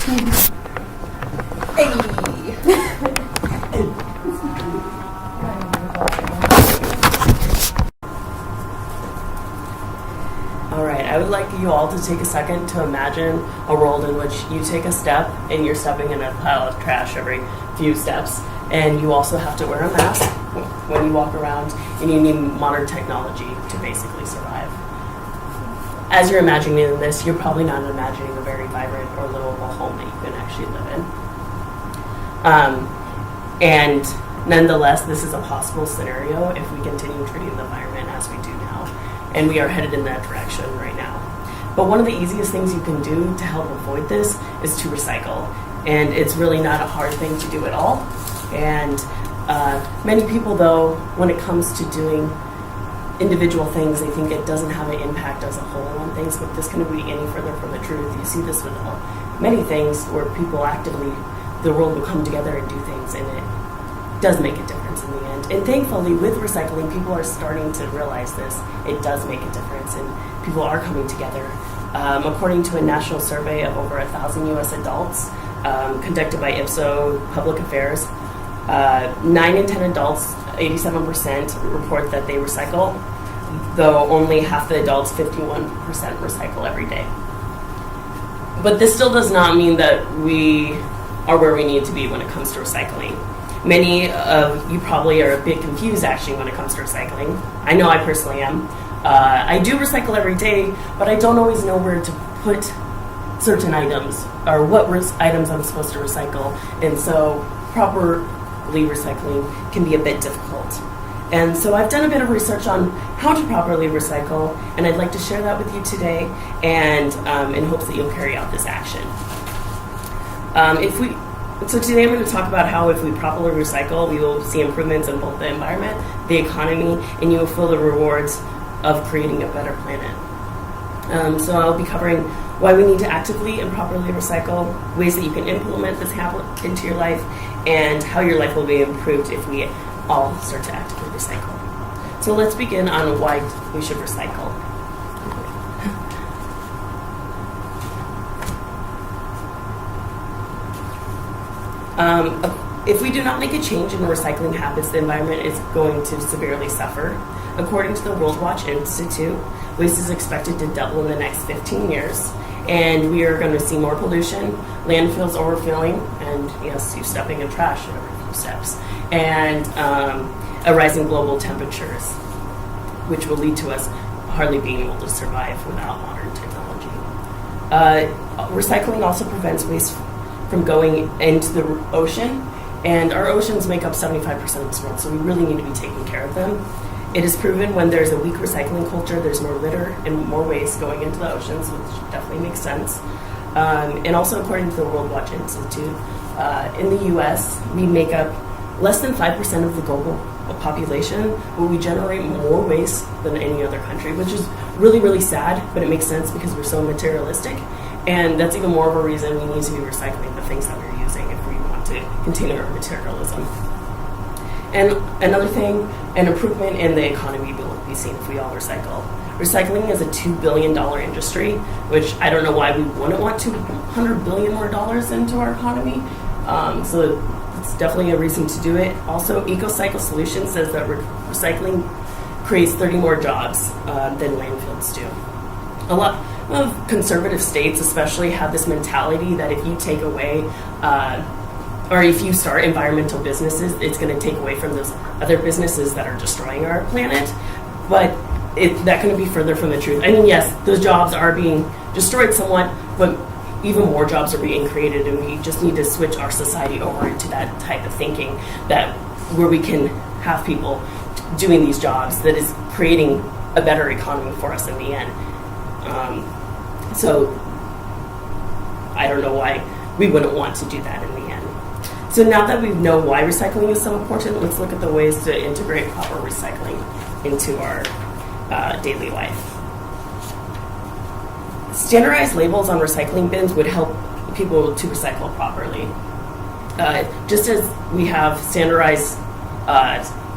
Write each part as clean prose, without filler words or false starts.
All right, I would like you all to take a second to imagine a world in which you take a step and you're stepping in a pile of trash every few steps, and you also have to wear a mask when you walk around, and you need modern technology to basically survive. As you're imagining this, you're probably not imagining a very vibrant or livable home that you can actually live in. And nonetheless, this is a possible scenario if we continue treating the environment as we do now. And we are headed in that direction right now. But one of the easiest things you can do to help avoid this is to recycle. And it's really not a hard thing to do at all. And many people, though, when it comes to doing individual things, they think it doesn't have an impact as a whole on things, but this couldn't be any further from the truth. You see this with many things where people actively, the world will come together and do things, and it does make a difference in the end. And thankfully, with recycling, people are starting to realize this. It does make a difference, and people are coming together. According to a national survey of over 1,000 U.S. adults conducted by Ipsos Public Affairs, 9 in 10 adults, 87%, report that they recycle, though only half the adults, 51%, recycle every day. But this still does not mean that we are where we need to be when it comes to recycling. Many of you probably are a bit confused actually when it comes to recycling. I know I personally am. I do recycle every day, but I don't always know where to put certain items or what items I'm supposed to recycle. And so properly recycling can be a bit difficult. And so I've done a bit of research on how to properly recycle, and I'd like to share that with you today, and in hopes that you'll carry out this action. So today I'm going to talk about how if we properly recycle, we will see improvements in both the environment, the economy, and you will feel the rewards of creating a better planet. So I'll be covering why we need to actively and properly recycle, ways that you can implement this habit into your life, and how your life will be improved if we all start to actively recycle. So let's begin on why we should recycle. If we do not make a change in the recycling habits, the environment is going to severely suffer. According to the World Watch Institute, waste is expected to double in the next 15 years, and we are going to see more pollution, landfills overfilling, and yes, you stepping in trash every few steps, and a rising global temperatures, which will lead to us hardly being able to survive without modern technology. Recycling also prevents waste from going into the ocean, and our oceans make up 75% of this world, so we really need to be taking care of them. It is proven when there's a weak recycling culture, there's more litter and more waste going into the oceans, which definitely makes sense. And also according to the World Watch Institute, in the US, we make up less than 5% of the global population, but we generate more waste than any other country, which is really, really sad, but it makes sense because we're so materialistic. And that's even more of a reason we need to be recycling the things that we're using if we want to continue our materialism. And another thing, an improvement in the economy will be seen if we all recycle. Recycling is a $2 billion industry, which I don't know why we wouldn't want $200 billion more dollars into our economy. So it's definitely a reason to do it. Also, EcoCycle Solutions says that recycling creates 30 more jobs than landfills do. A lot of conservative states especially have this mentality that if you take away or if you start environmental businesses, it's going to take away from those other businesses that are destroying our planet. But that couldn't be further from the truth. I mean, yes, those jobs are being destroyed somewhat, but even more jobs are being created, and we just need to switch our society over into that type of thinking that where we can have people doing these jobs that is creating a better economy for us in the end. So I don't know why we wouldn't want to do that in the end. So now that we know why recycling is so important, let's look at the ways to integrate proper recycling into our daily life. Standardized labels on recycling bins would help people to recycle properly. Just as we have standardized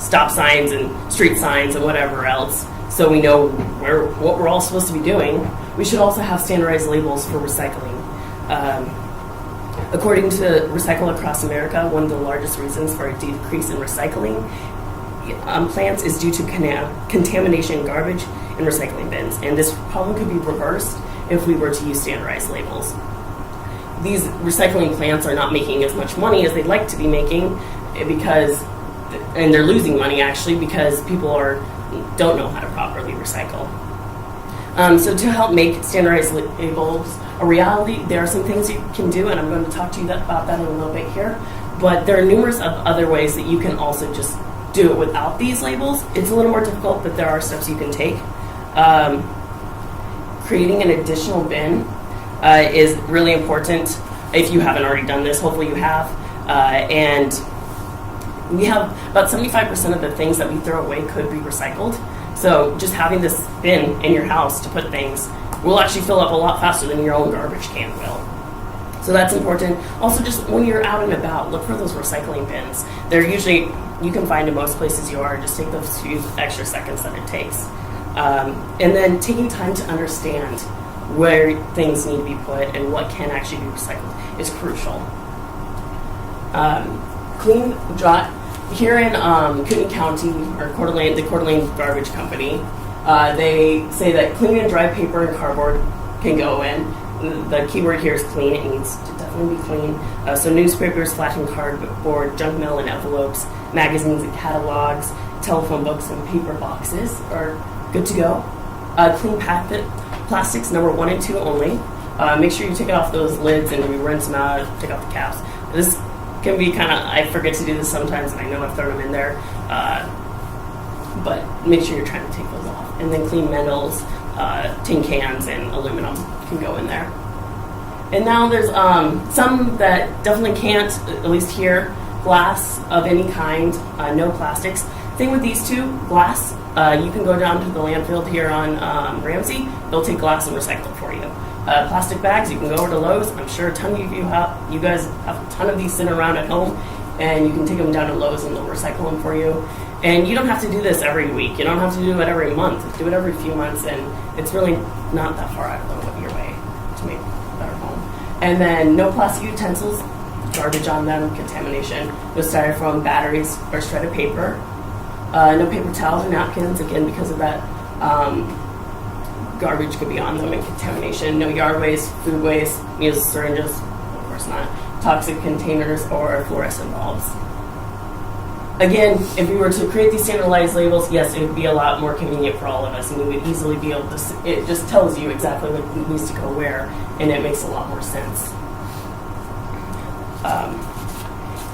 stop signs and street signs and whatever else, so we know what we're all supposed to be doing, we should also have standardized labels for recycling. According to Recycle Across America, one of the largest reasons for a decrease in recycling plants is due to contamination in garbage and recycling bins. And this problem could be reversed if we were to use standardized labels. These recycling plants are not making as much money as they'd like to be making and they're losing money actually because people don't know how to properly recycle. So to help make standardized labels a reality, there are some things you can do, and I'm going to talk to you about that in a little bit here. But there are numerous of other ways that you can also just do it without these labels. It's a little more difficult, but there are steps you can take. Creating an additional bin is really important if you haven't already done this. Hopefully you have. And we have about 75% of the things that we throw away could be recycled. So just having this bin in your house to put things will actually fill up a lot faster than your own garbage can will. So that's important. Also, just when you're out and about, look for those recycling bins. They're usually, you can find in most places you are. Just take those few extra seconds that it takes. And then taking time to understand where things need to be put and what can actually be recycled is crucial. Clean, dry, here in Kootenai County, or Coeur d'Alene, the Coeur d'Alene Garbage Company, they say that clean and dry paper and cardboard can go in. The key word here is clean. It needs to definitely be clean. So newspapers, flashing cardboard, junk mail and envelopes, magazines and catalogs, telephone books and paper boxes are good to go. Clean plastics, number 1 and 2 only. Make sure you take off those lids and you rinse them out, take off the caps. This can be I forget to do this sometimes, and I know I've thrown them in there, but make sure you're trying to take those off. And then clean metals, tin cans, and aluminum can go in there. And now there's some that definitely can't, at least here, glass of any kind, no plastics. Thing with these two, glass, you can go down to the landfill here on Ramsey, they'll take glass and recycle it for you. Plastic bags, you can go over to Lowe's. I'm sure a ton of you guys have a ton of these sitting around at home, and you can take them down to Lowe's and they'll recycle them for you. And you don't have to do this every week. You don't have to do it every month. Do it every few months, and it's really not that far out of your way to make a better home. And then no plastic utensils, garbage on them, contamination. No styrofoam, batteries, or shredded paper. No paper towels or napkins, again, because of that garbage could be on them and contamination. No yard waste, food waste, needles, syringes, of course not. Toxic containers or fluorescent bulbs. Again, if we were to create these standardized labels, yes, it would be a lot more convenient for all of us, and we would easily be able to, it just tells you exactly what needs to go where, and it makes a lot more sense.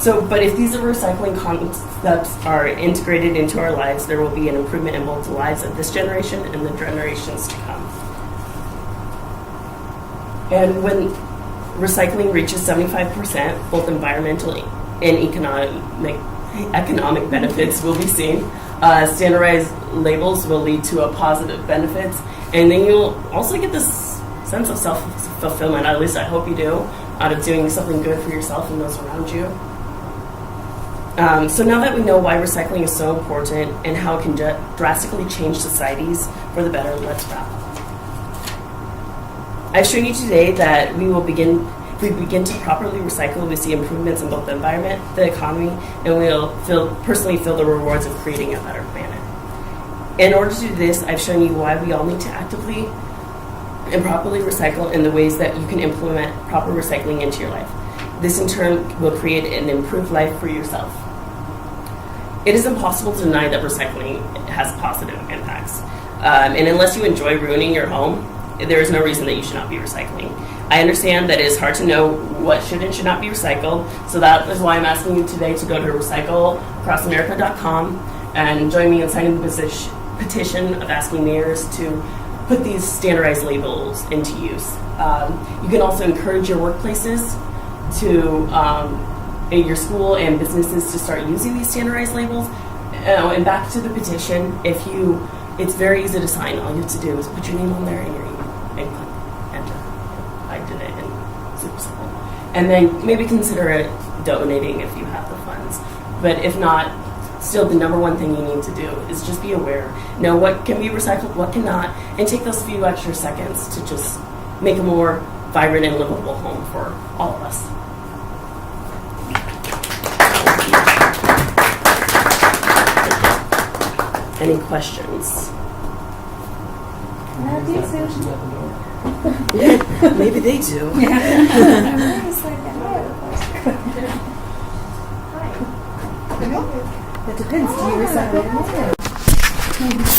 But if these recycling concepts are integrated into our lives, there will be an improvement in both the lives of this generation and the generations to come. And when recycling reaches 75%, both environmental and economic benefits will be seen. Standardized labels will lead to a positive benefits, and then you'll also get this sense of self-fulfillment, at least I hope you do, out of doing something good for yourself and those around you. So now that we know why recycling is so important and how it can drastically change societies for the better, let's wrap up. I've shown you today that if we begin to properly recycle, we see improvements in both the environment, the economy, and we'll personally feel the rewards of creating a better planet. In order to do this, I've shown you why we all need to actively and properly recycle and the ways that you can implement proper recycling into your life. This in turn will create an improved life for yourself. It is impossible to deny that recycling has positive impacts. And unless you enjoy ruining your home, there is no reason that you should not be recycling. I understand that it is hard to know what should and should not be recycled, so that is why I'm asking you today to go to recycleacrossamerica.com and join me in signing the petition of asking mayors to put these standardized labels into use. You can also encourage your workplaces to your school and businesses to start using these standardized labels. And back to the petition, it's very easy to sign. All you have to do is put your name on there and your email and click enter. I did it, and super simple. And then maybe consider donating if you have the funds. But if not, still the number one thing you need to do is just be aware. Know what can be recycled, what cannot, and take those few extra seconds to just make a more vibrant and livable home for all of us. Any questions? Maybe they do. It depends. Do you recycle it?